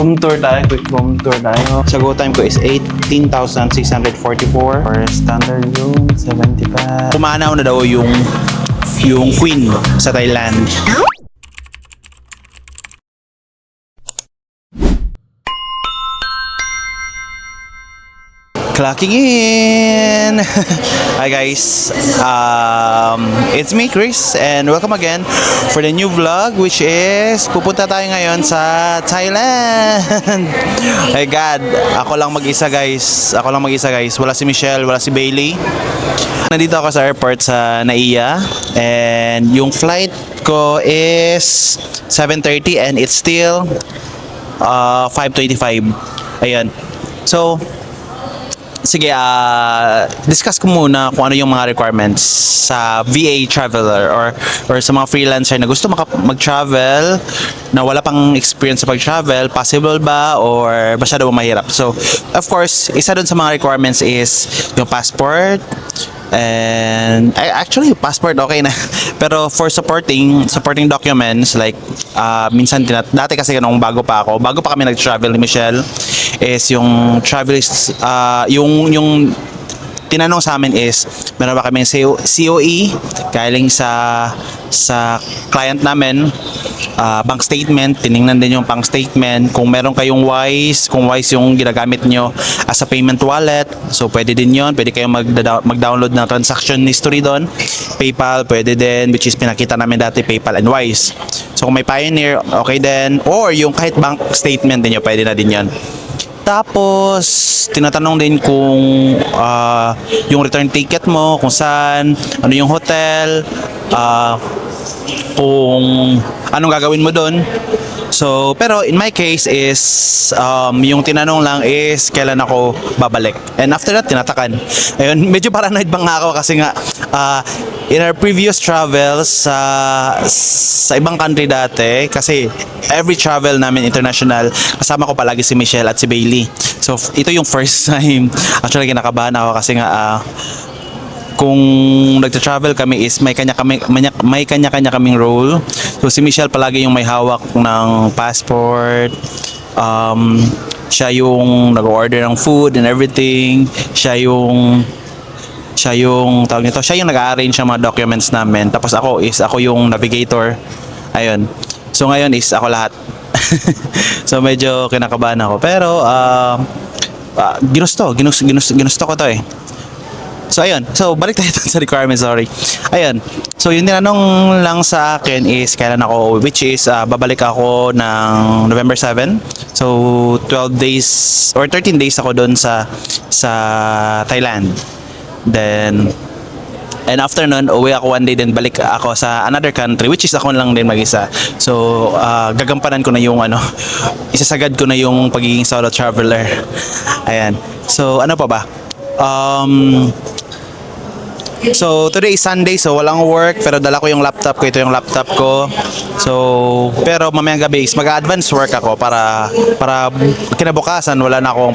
Room tour tayo, quick room tour tayo. Sa go time ko is 18,644 for standard room, 70 pa. Pumanaw na daw yung queen sa Thailand. Clocking in! Hi guys, it's me Chris and welcome again for the new vlog which is pupunta tayo ngayon sa Thailand. My God, ako lang mag-isa guys. Wala si Michelle, wala si Bailey. Nandito ako sa airport sa Naiya and yung flight ko is 7:30 and it's still 5:25. Ayan. So, sige, discuss ko muna kung ano yung mga requirements sa VA traveler or sa mga freelancer na gusto mag-travel na wala pang experience sa pag-travel. Possible ba or masyado mahirap? So, of course, isa dun sa mga requirements is yung passport. And actually passport okay na. Pero for supporting documents like minsan dati kasi nung bago pa kami nag-travel ni Michelle is yung travel yung tinanong sa amin is meron ba kaming COE galing sa client namin, bank statement, tiningnan din yung bank statement, kung meron kayong Wise, kung Wise yung ginagamit nyo as a payment wallet, so pwede din yon, pwede kayong mag-download ng transaction history doon. PayPal pwede din, which is pinakita namin dati, PayPal and Wise. So kung may Pioneer, okay din, or yung kahit bank statement din nyo, pwede na din yon. Tapos, tinatanong din kung yung return ticket mo, kung saan, ano yung hotel, kung anong gagawin mo doon. So, pero in my case is, yung tinanong lang is kailan ako babalik. And after that, tinatakan. Ayun, medyo paranoid bang ako kasi nga, in our previous travels sa ibang country dati, kasi every travel namin international, kasama ko palagi si Michelle at si Bailey. So, ito yung first time. Actually, kinakabahan ako kasi nga, kung nagta-travel kami is may kanya-kanya kaming role. So si Michelle palagi yung may hawak ng passport. Siya yung nag-order ng food and everything. Siya yung tawag nito, siya yung nag-arrange ng mga documents namin. Tapos ako yung navigator. Ayun. So ngayon is ako lahat. So medyo kinakabahan ako. Pero ginusto ko to eh. So ayun, so balik tayo sa requirements, sorry. Ayun, so yung tinanong lang sa akin is kailan ako, which is babalik ako ng November 7. So 12 days or 13 days ako doon sa Thailand. Then and after nun, uwi ako one day, then balik ako sa another country, which is ako lang din mag-isa. So gagampanan ko na yung isasagad ko na yung pagiging solo traveler. Ayan, so ano pa ba? So today is Sunday, so walang work, pero dala ko yung laptop ko. Ito yung laptop ko. So pero mamayang gabi is mag-advance work ako para kinabukasan wala na akong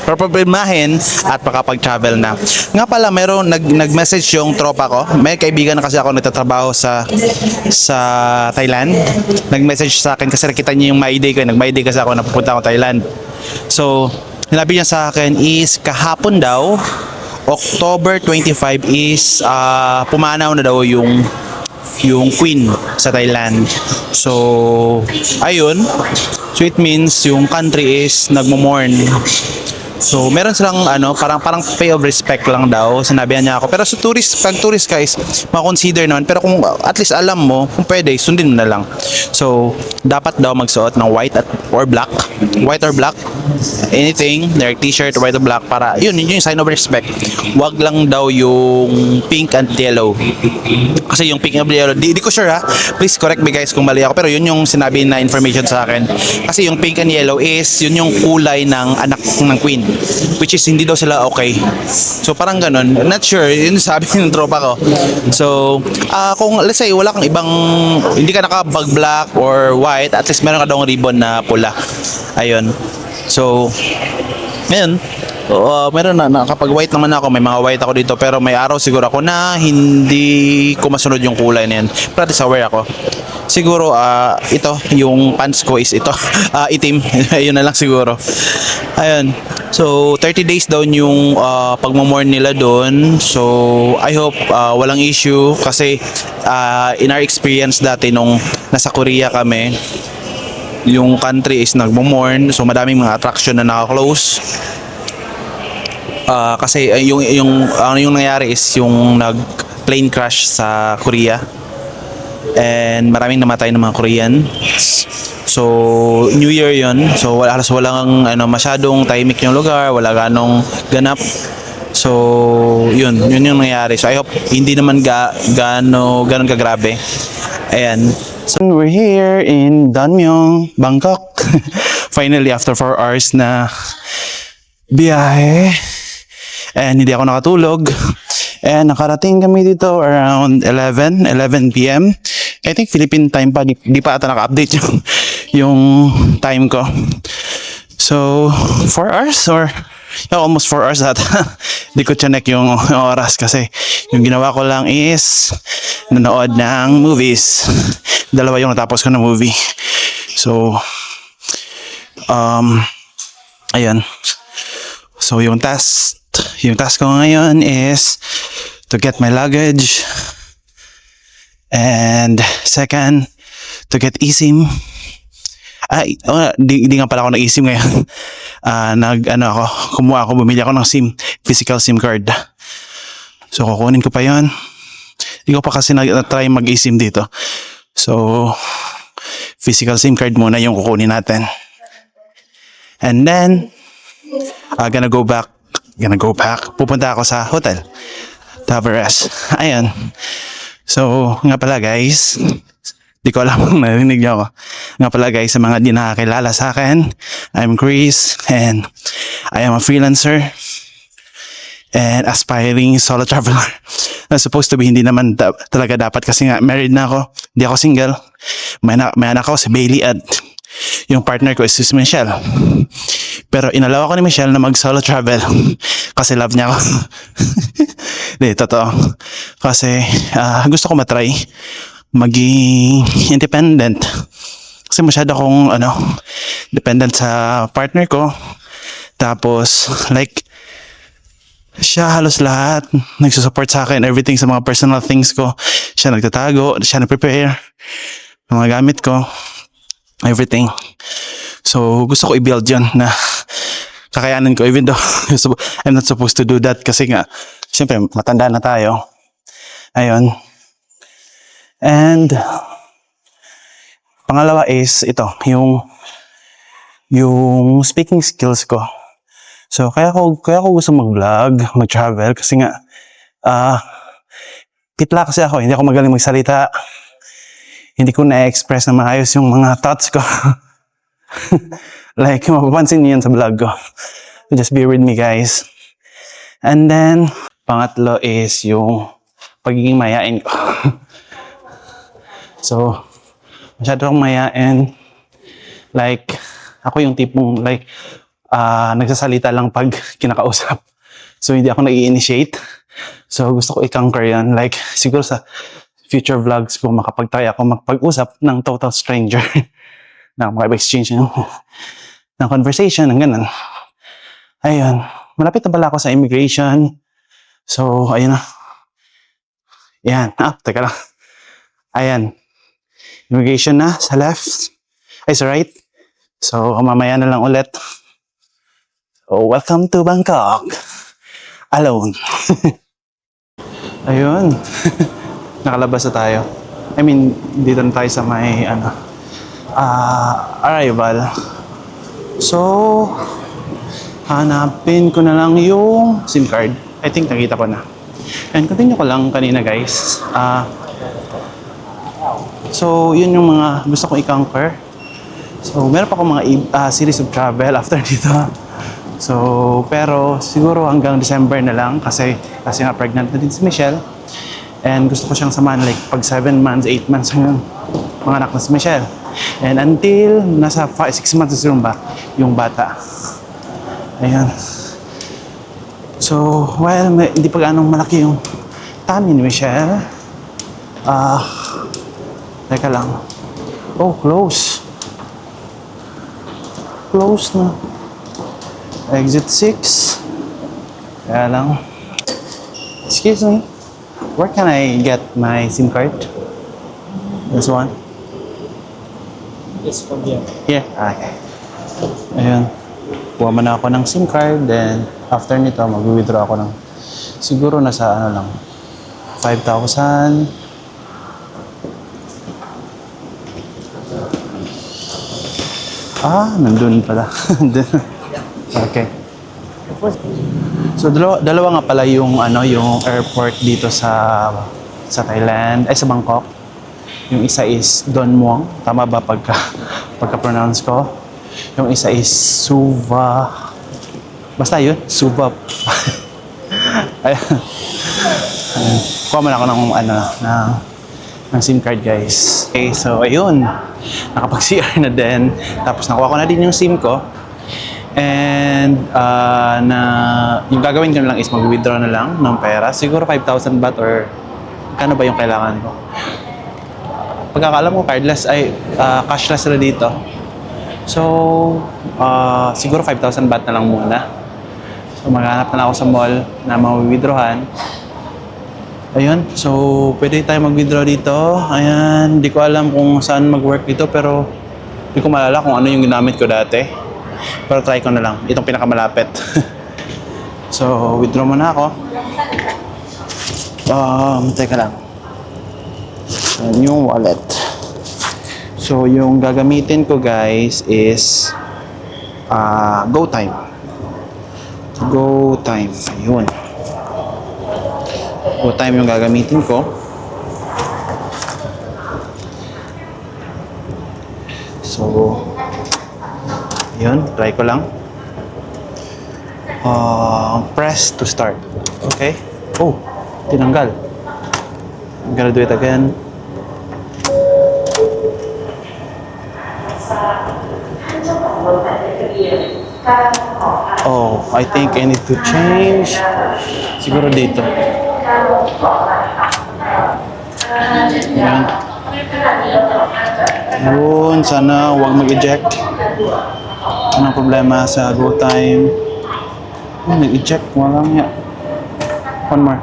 problemahin at makapag-travel na. Nga pala, meron nag-message yung tropa ko. May kaibigan na kasi ako nagtatrabaho sa Thailand. Nag-message sa akin kasi nakita niya yung My Day ko. Nag-My Day kasi ako na pupunta ako Thailand. So sinabi niya sa akin is kahapon daw, October 25 is pumanaw na daw yung queen sa Thailand. So ayun, so it means yung country is nagmo-mourn. So meron silang parang pay of respect lang daw, sinabihan niya ako. Pero sa pag tourist ka is ma-consider naman, pero kung at least alam mo, kung pwede, sundin mo na lang. So dapat daw magsuot ng white or black, anything, like t-shirt, white or black, para yun yung sign of respect. Wag lang daw yung pink and yellow. Kasi yung pink and yellow, di ko sure ha. Please correct me guys kung mali ako, pero yun yung sinabi na information sa akin. Kasi yung pink and yellow is yun yung kulay ng anak ng queen, which is hindi daw sila okay. So parang ganun, not sure, yun sabi ng tropa ko. So kung let's say wala kang ibang, hindi ka nakabag black or white, at least meron ka daw ribbon na pula. Ayun. So ngayon, meron na kapag white naman ako, may mga white ako dito, pero may araw siguro ako na hindi ko masunod yung kulay na yan. Pero at least aware ako. siguro ito yung pants ko is ito itim. Yun na lang siguro. Ayun. So 30 days down yung pagmamorn nila doon. So I hope walang issue kasi in our experience dati nung nasa Korea kami, yung country is nagmo-mourn, so madaming mga attraction na naka-close. Kasi yung nangyari is yung nag plane crash sa Korea and maraming namatay ng mga Korean. So New Year yon. So halos walang masyadong tahimik yung lugar, wala ganong ganap. So yun yung nangyari. So I hope hindi naman ganon kagrabe. Ayan. So we're here in Danmyeong, Bangkok. Finally after 4 hours na biyahe. And hindi ako nakatulog. And nakarating kami dito around 11 p.m. I think Philippine time pa. Di pa ata naka-update yung time ko. So 4 hours or almost 4 hours ata. Di ko chinek yung oras kasi yung ginawa ko lang is nanood ng movies. 2 yung natapos ko na movie. So ayun. So yung task ko ngayon is to get my luggage, and second, to get eSIM. Di nga pala ako nag-eSIM ngayon. Bumili ako ng SIM, physical SIM card. So kukunin ko pa yon. Hindi ko pa kasi na-try mag-eSIM dito. So physical SIM card muna yung kukunin natin. And then gonna go back. Pupunta ako sa hotel to have a rest. Ayan. So, nga pala guys, di ko alam kung narinig niyo ako. Nga pala guys, sa mga di nakakilala sa akin, I'm Chris and I am a freelancer and aspiring solo traveler. Na supposed to be, hindi naman talaga dapat kasi nga married na ako. Hindi ako single. May anak ako si Bailey at yung partner ko is si Michelle. Pero inalaw ako ni Michelle na mag-solo travel kasi love niya ako. Hindi, totoo. Kasi gusto ko matry maging independent. Kasi masyado akong dependent sa partner ko. Tapos like siya halos lahat nagsusupport sa akin, everything sa mga personal things ko. Siya nagtatago, siya nag-prepare ng mga gamit ko, everything. So gusto ko i-build yun na kakayanin ko even though I'm not supposed to do that kasi nga siyempre matanda na tayo. Ayun. And pangalawa is ito, yung speaking skills ko. So kaya ko gusto mag-vlog, mag-travel kasi nga pitla kasi ako, hindi ako magaling magsalita. Hindi ko na-express na maayos yung mga thoughts ko. Like, mapapansin niyo yan sa vlog ko. So just bear with me, guys. And then, pangatlo is yung pagiging mayain ko. So, masyado akong mayain. Like, ako yung tipong, like, nagsasalita lang pag kinakausap. So, hindi ako nag-i-initiate. So, gusto ko i-conquer yan. Like, siguro sa future vlogs ko, makapag-try ako magpag-usap ng total stranger. Na makapag-exchange ng conversation, ng ganun. Ayun. Malapit na pala ako sa immigration. So, ayun na. Ayan. Teka lang. Ayan. Immigration na sa left. Ay, sa right. So, mamaya na lang ulit. So, welcome to Bangkok. Alone. Ayun. Nakalabas na tayo. I mean, dito na tayo sa may, arrival. So, hanapin ko na lang yung SIM card. I think nakita ko na. And continue ko lang kanina, guys. So, yun yung mga gusto kong i-conquer. So, meron pa akong mga series of travel after dito. So, pero siguro hanggang December na lang kasi nga pregnant na din si Michelle. And gusto ko siyang samahan like pag 7 months, 8 months yung mga anak na si Michelle. And until nasa 6 months yung bata. Ayan. So, while hindi pa ganong malaki yung tummy ni Michelle, teka lang. Oh, close. Close na. Exit 6. Kaya lang. Excuse me. Where can I get my SIM card? This one? Yes, from here. Here? Okay. Ayun. Kuha mo na ako ng SIM card. Then, after nito, mag-withdraw ako ng siguro nasa ano lang 5,000. Nandun pala. Okay. So dalawa nga pala yung yung airport dito sa Thailand, sa Bangkok. Yung isa is Don Muang, tama ba pagka-pronounce ko? Yung isa is Suva. Basta yun, Suva. Ayun. Kuha man ako ng SIM card, guys. Okay, so ayun. Nakapag-CR na din. Tapos nakuha ko na din yung SIM ko. And yung gagawin ko na lang is mag-withdraw na lang ng pera. Siguro 5,000 baht or kano ba yung kailangan ko. Pagkakalam ko cardless ay cashless na dito. So siguro 5,000 baht na lang muna. So maghanap na lang ako sa mall na ma-withdrawhan. Ayun, so pwede tayo mag-withdraw dito. Ayan, hindi ko alam kung saan mag-work dito pero hindi ko maalala kung ano yung ginamit ko dati. Pero try ko na lang. Itong pinakamalapit. So, withdraw muna ako. Teka lang. Ayan yung wallet. So, yung gagamitin ko, guys, is GoTime. GoTime. Ayun. GoTime yung gagamitin ko. So, yun, try ko lang. Press to start. Okay. Oh, tinanggal. I'm gonna do it again. Oh, I think I need to change. Siguro dito. Yan. Yun, sana huwag mag-eject. Anong problema sa GoTime? Nag-eject, walang niya. One more.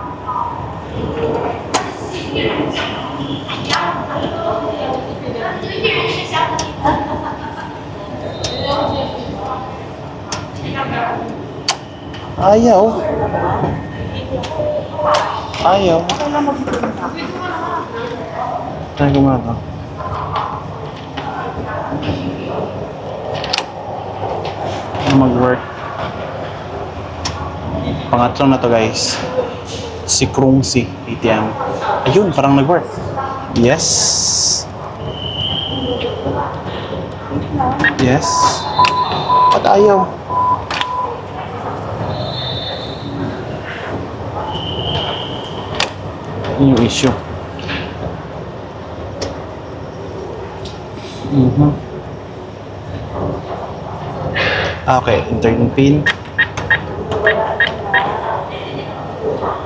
Ayaw. Ayaw. Try ko muna ito. Mag-work. Pangatlo na to, guys. Si Krungsi ATM. Ayun, parang nag-work. Yes. Yes. At ayaw. Yun yung issue. Okay, enter yung pin.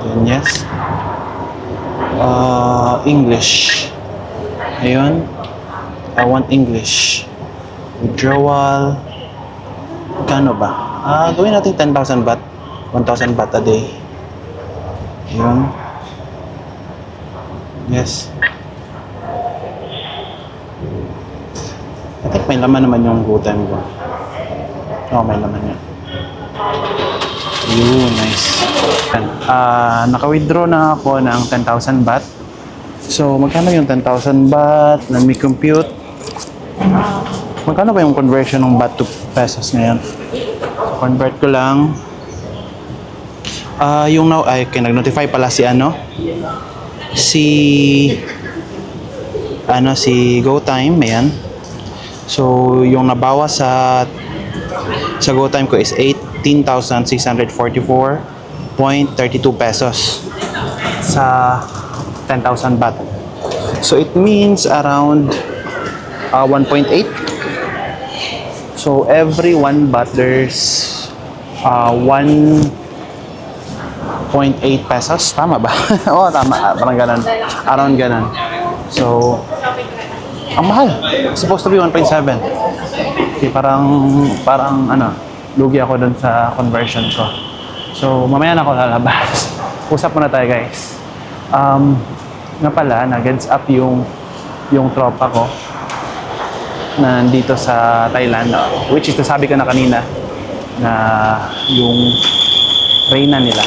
Then yes. English. Ayun. I want English. Withdrawal. Kano ba? Gawin natin 10,000 baht. 1,000 baht a day. Ayun. Yes. I think may laman naman yung GoTime ko. May laman yan. Yun, nice. Naka-withdraw na ako ng 10,000 baht. So, magkano yung 10,000 baht? Let me compute. Magkano ba yung conversion ng baht to pesos ngayon? So, convert ko lang. Yung now, nag-notify pala si si GoTime, ayan. So, yung nabawas sa GoTime ko is 18,644.32 pesos sa 10,000 baht. So, it means around 1.8. So, every 1 baht, there's 1.8 pesos. Tama ba? Oo, tama. Parang ganun. Around ganun. So, Ang mahal. Supposed to be 1.7. Okay, parang ano, lugi ako dun sa conversion ko. So, mamaya na ako lalabas. Usap muna tayo, guys. Nga pala, nag-heads up yung tropa ko na nandito sa Thailand, which is nasabi ko na kanina na yung Reyna nila.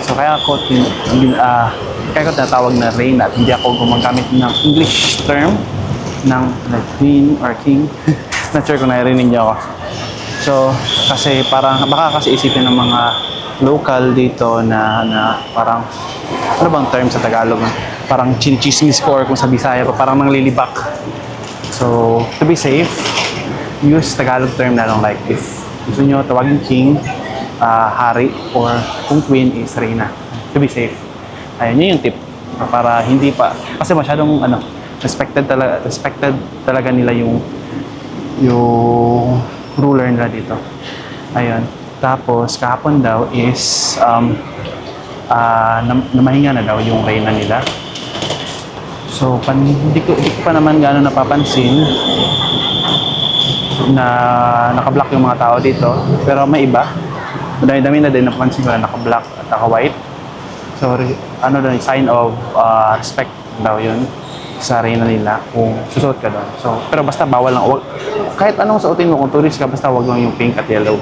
So, kaya ko tinatawag na Reyna at hindi ako gumagamit ng English term ng like queen or king. Not sure kung narinig niyo ako. So, kasi parang, baka kasi isipin ng mga local dito na parang, ano bang term sa Tagalog? Parang chinichismis ko or kung sa Bisaya ko, parang nanglilibak. So, to be safe, use Tagalog term na lang like if gusto nyo tawagin king, hari, or kung queen is Reyna. To be safe. Ayun, yun yung tip. Para hindi pa, kasi masyadong respected talaga nila yung ruler nila dito. Ayun. Tapos, kahapon daw is namahinga na daw yung Reyna nila. So, hindi ko pa naman gano'n napapansin na naka-black yung mga tao dito. Pero may iba. Madami-dami na din napansin ko na naka-black at naka-white. So, sign of respect daw yun sa Reyna nila kung susuot ka doon. So, pero basta bawal lang. Kahit anong suotin mo, kung tourist ka, basta wag lang yung pink at yellow.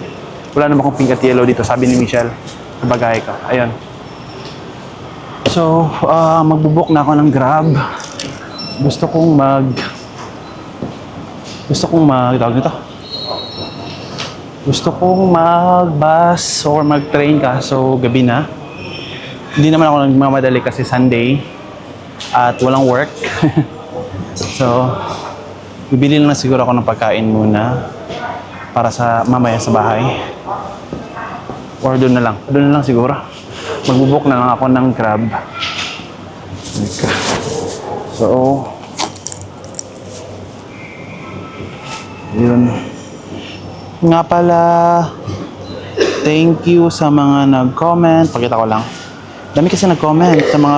Wala naman akong pink at yellow dito, sabi ni Michelle. Sabagay ka. Ayun. So, magbubok na ako ng Grab. Gusto kong tawag nito. Gusto kong mag-bus or mag-train kaso gabi na. Hindi naman ako nagmamadali kasi Sunday at walang work. So, bibili lang na siguro ako ng pagkain muna para sa mamaya sa bahay. Or doon na lang siguro. Magbubuk na lang ako ng Grab. So, yun. Nga pala, thank you sa mga nag-comment. Pakita ko lang. Dami kasi nag-comment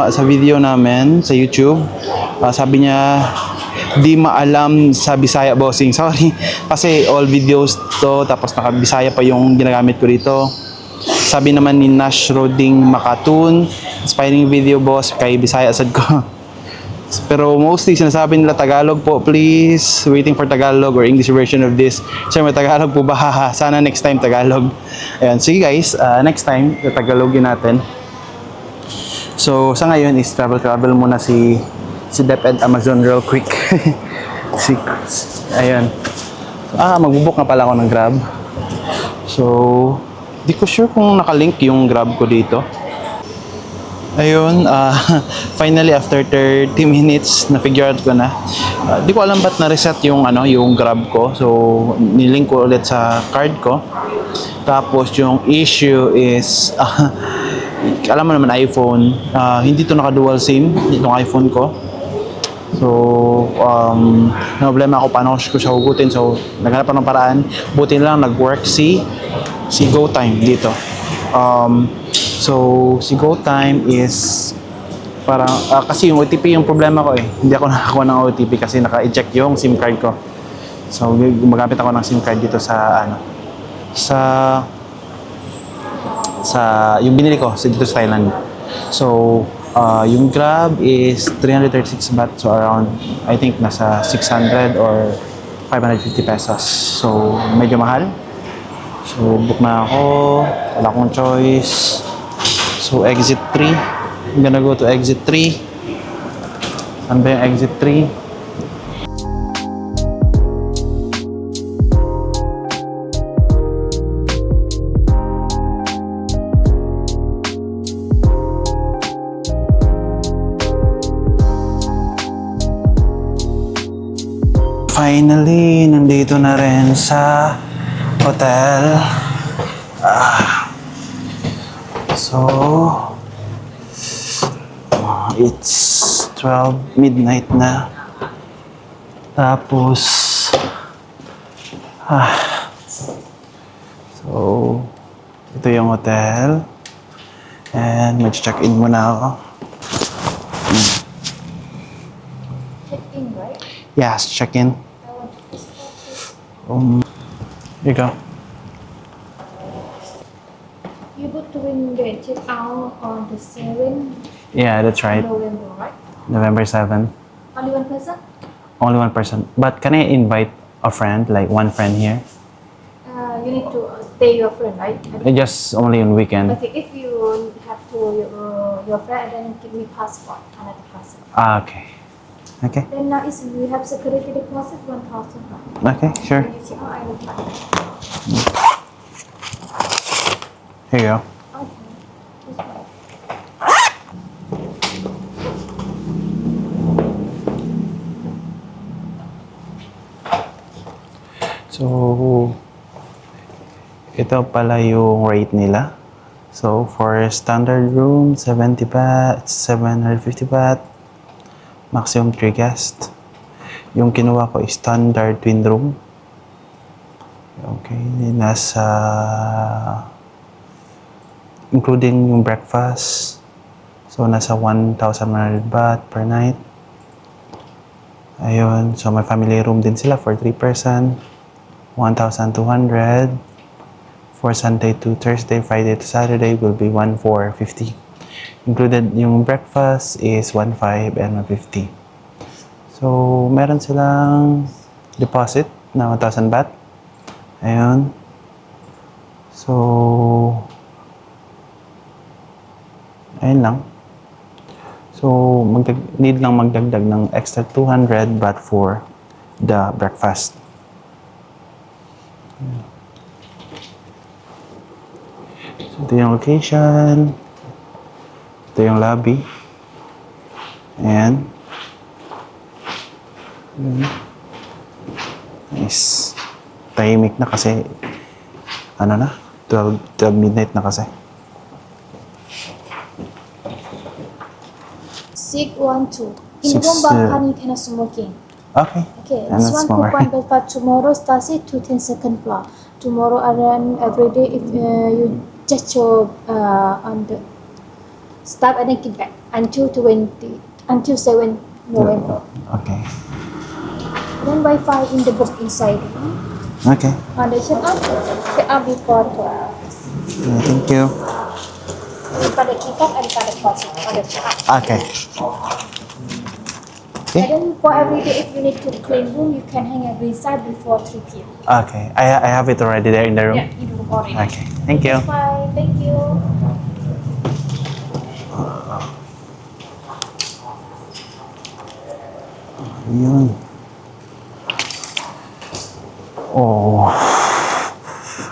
sa video namin sa YouTube. Sabi niya, di maalam sa Bisaya bossing. Sorry. Kasi all videos to, tapos naka-Bisaya pa yung ginagamit ko dito. Sabi naman ni Nash Roding Makatun, inspiring video boss, kay Bisaya asad ko. Pero mostly sinasabi nila Tagalog po, please. Waiting for Tagalog or English version of this. Sir, may Tagalog po ba? Sana next time Tagalog. Ayan, sige guys, next time Tagalogin natin. So, sa ngayon is travel muna si DepEd Amazon real quick. Ayan. Magbubuk na pala ako ng Grab. So, di ko sure kung nakalink yung Grab ko dito. Ayun, finally after 30 minutes na-figure out ko na. Di ko alam ba't na-reset yung Grab ko. So, nilink ko ulit sa card ko. Tapos yung issue is alam mo naman iPhone, hindi to naka-dual SIM itong iPhone ko. So, problema ako paano ko siya hugutin. So, naghanap ako ng paraan. Buti lang nag-work si GoTime dito. So, si GoTime is parang, kasi yung OTP yung problema ko eh. Hindi ako nakakuha ng OTP kasi naka-eject yung SIM card ko. So, gumagamit ako ng SIM card dito sa yung binili ko dito sa Thailand. So, yung Grab is 336 baht. So, around, I think, nasa 600 or 550 pesos. So, medyo mahal. So, book na ako. Wala akong choice. So, exit 3. I'm gonna go to exit 3. Saan ba yung exit 3? Finally, nandito na rin sa hotel. So, it's 12 midnight na. Tapos, so, ito yung hotel. And mag-check-in muna ako. Check-in, right? Yes, check in. Here you go. You booked doing the check out on the 7th Yeah, that's right. November, right? November 7. Only one person? Only one person. But can I invite a friend, like one friend here? You need to stay your friend, right? Just only on weekend. Okay, if you have to your friend, then give me passport, another passport. Ah, okay. Okay. Then now is we have security deposit 1,000, right? Okay, sure. When you check out, I will pay. Here you go. Okay. This one. So, ito pala yung rate nila. So, for standard room, 70 baht, 750 baht, maximum 3 guests. Yung kinuha ko is standard twin room. Okay, nasa including yung breakfast. So, nasa 1,100 baht per night. Ayun, so may family room din sila for 3 person. 1,200. For Sunday to Thursday, Friday to Saturday will be 1,450. Included yung breakfast is 1,500 and 150. So, meron silang deposit na 1,000 baht. Ayun. So, ayun lang. So, need lang magdagdag ng extra 200 baht for the breakfast. So, ito yung location. Ito yung lobby. Ayan. Nice. Tahimik na kasi, ano na, 12 midnight na kasi. 612. In Six, room balcony cannot smoking. Okay. Okay, And this that's one more. coupon for tomorrow starts to 10 second floor. Tomorrow around every day if you just show on the start and then get back until 7 November. Okay. Then Wi-Fi in the book inside. Okay. Foundation up. Check out before 12. Yeah, thank you. Pada kikat and pada closet. Pada check Okay. And then for every day, if you need to clean room, you can hang a inside before 3 p.m. Okay. I have it already there in the room. Yeah, you do already. Okay. Thank you. That's fine. Thank you. Yun. Oh.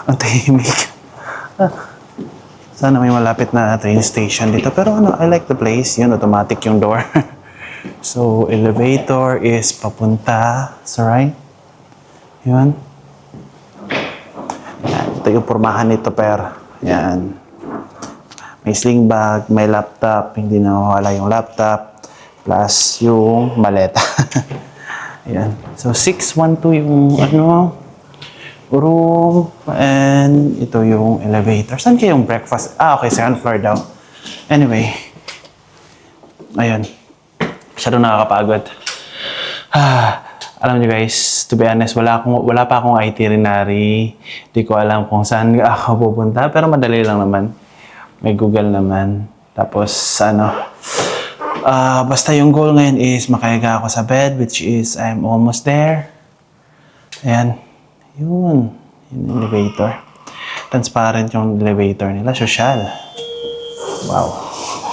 Ang tahimik. Sana may malapit na train station dito. Pero ano, I like the place. Yun, automatic yung door. So, elevator is papunta sa right. Yun. Yan. Ito yung pormahan nito, per. Yan. May sling bag, may laptop. Hindi na mawala yung laptop. Plus yung maleta. Yan. So, 612 yung ano, room. And ito yung elevator. Saan kaya yung breakfast? Ah, okay. Second floor daw. Anyway. Ayun. Masyadong nakakapagod. Alam niyo guys, to be honest, wala pa akong itinerary. Hindi ko alam kung saan ako pupunta. Pero madali lang naman. May Google naman. Tapos, basta yung goal ngayon is makahiga ako sa bed, which is I'm almost there. Ayan. Yun. Yung elevator. Transparent yung elevator nila. Social. Wow.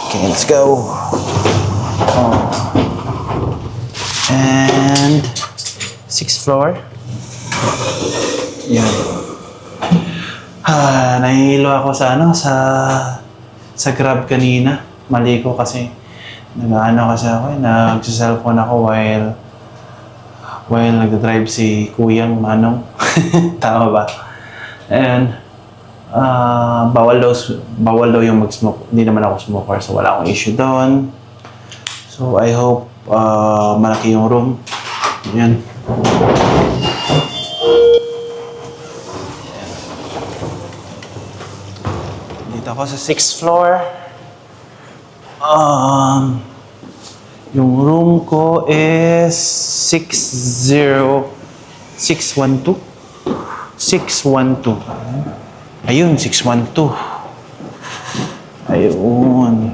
Okay, let's go. Oh. And 6th floor. Yan. Nahihilo ako sa Grab kanina. Mali ko kasi nagsa-cellphone ako while nagdadrive si Kuyang Manong. Tama ba? And bawal daw yung mag-smoke. Hindi naman ako smoker, so wala akong issue doon. So I hope malaki yung room. Yan. Dito ako sa 6th floor. Yung room ko is 612. 612. Ayun, 612. Ayun.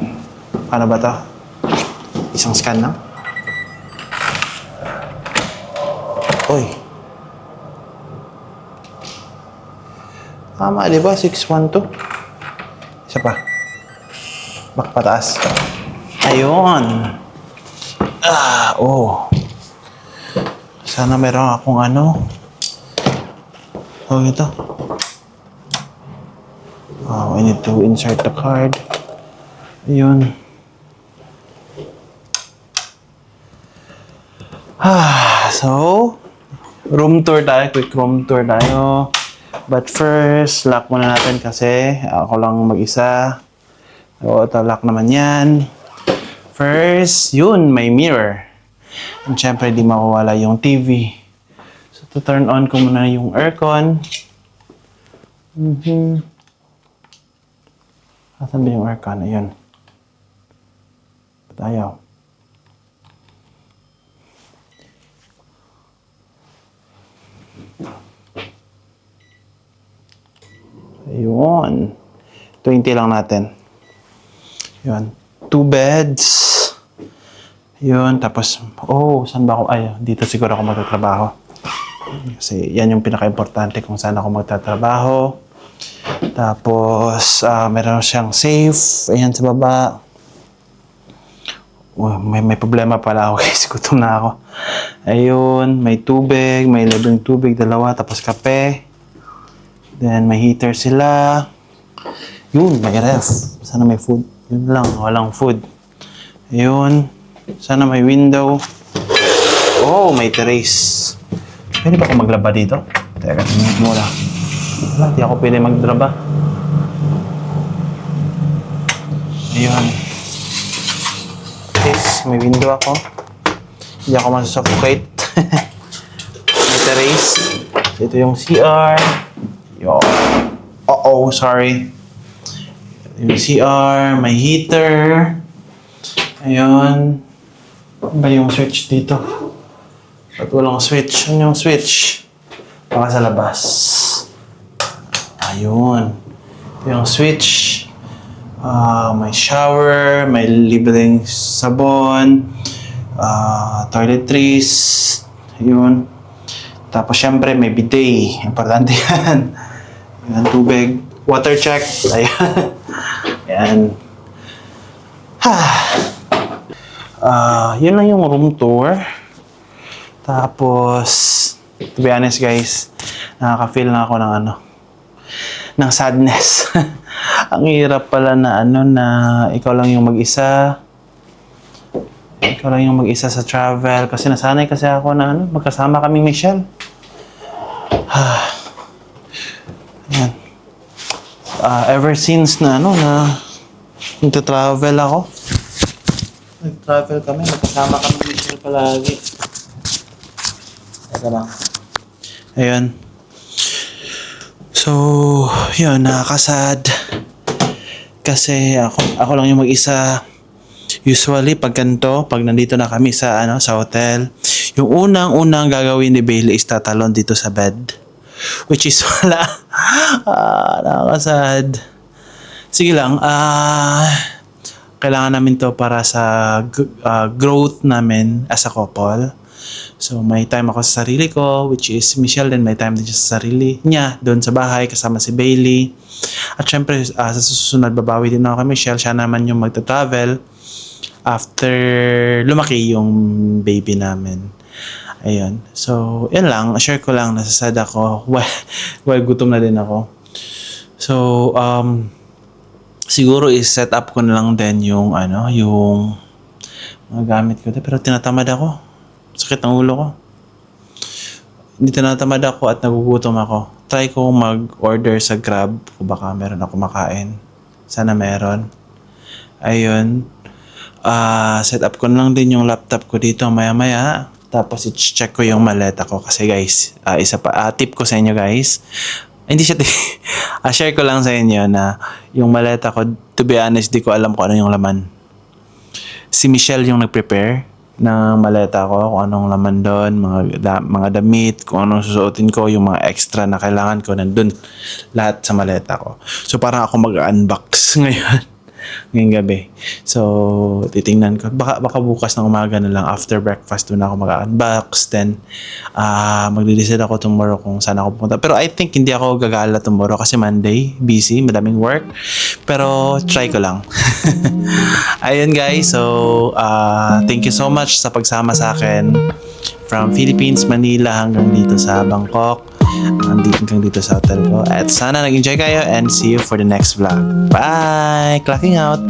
Paano ba to? Isang scan lang? Uy. Tama, di ba? 612. Isa pa. Bak pataas. Ayun. Oh. Sana meron akong ano. Oh, ito. Oh, I need to insert the card. Ayun. So, room tour tayo. Quick room tour tayo. But first, lock muna natin kasi ako lang mag-isa. So, ito lock naman yan. First, yun, may mirror. And syempre, di mawawala yung TV. So, to turn on ko muna yung aircon. Asan ba yung aircon? Ayun. Ba't ayaw? Ayun. 20 lang natin. Yun. 2 beds. Yun. Tapos, saan ba ako? Ay, dito siguro ako magtatrabaho. Kasi yan yung pinaka-importante kung saan ako magtatrabaho. Tapos, meron siyang safe. Ayan sa baba. May problema pala ako guys. Gutom na ako. Ayun. May tubig. May libreng tubig. 2. Tapos kape. Then, may heater sila. Yun, may ref. Sana may food. Yun lang, walang food. Ayun. Sana may window. Oh, may terrace. Pwede ba ako maglaba dito? Teka, tingnan mo lang. Wala, di ako pwede magdraba. Ayun. Yes, may window ako. Hindi ako masusuffocate. May terrace. Ito yung CR. Sorry. Yung CR, may heater. Ayun. Ano ba yung switch dito? Ba't walang switch? Ano yung switch? Baka sa labas. Ayun. Ito yung switch. May shower, may libreng sabon, toiletries. Ayun. Tapos syempre may bidet. Importante yan. Ayan, tubig. Water check. Ayan. Ayan. Yun lang yung room tour. Tapos, to be honest guys, nakaka-feel na ako ng sadness. Ang hirap pala na na ikaw lang yung mag-isa. Ikaw lang yung mag-isa sa travel. Kasi nasanay kasi ako na magkasama kaming Michelle. Ayan. Ever since na nagta-travel ako. Nag-travel kami, magkasama kami ni Michelle palagi. Teka lang. Ayun. So, yun, nakakasad. Kasi ako lang yung mag-isa. Usually, pag ganito, pag nandito na kami sa hotel, yung unang gagawin ni Bailey is tatalon dito sa bed. Which is wala. Nakakasad. Sige lang, kailangan namin to para sa growth namin as a couple. So, may time ako sa sarili ko, which is Michelle, then may time din siya sa sarili niya, doon sa bahay, kasama si Bailey. At syempre, sa susunod, babawi din ako kay Michelle. Siya naman yung magta-travel after lumaki yung baby namin. Ayun. So, yan lang. Share ko lang, nasasad ako. Well, gutom na din ako. So, siguro is-set up ko na lang din yung mga gamit ko. Pero tinatamad ako. Sakit ng ulo ko. Hindi tinatamad ako at nagugutom ako. Try ko mag-order sa Grab kung baka meron ako makain. Sana meron. Ayun. Set up ko na lang din yung laptop ko dito maya-maya. Tapos i-check ko yung maleta ko. Kasi guys, isa pa, tip ko sa inyo guys. Hindi siya share ko lang sa inyo na yung maleta ko, to be honest, di ko alam kung ano yung laman. Si Michelle yung nag-prepare. ng maleta ko, kung anong laman doon, mga damit, kung anong susuotin ko, yung mga extra na kailangan ko, nandun lahat sa maleta ko. So parang ako mag-unbox ngayon. Ngayong gabi. So, titingnan ko. Baka bukas ng umaga na lang after breakfast doon ako mag-unbox. Then, magde-decide ako tomorrow kung saan ako pupunta. Pero I think hindi ako gagala tomorrow kasi Monday, busy, madaming work. Pero, try ko lang. Ayun guys. So, thank you so much sa pagsama sa akin. From Philippines, Manila hanggang dito sa Bangkok. Hanggang dito sa hotel ko. At sana nag-enjoy kayo and see you for the next vlog. Bye! Clocking out!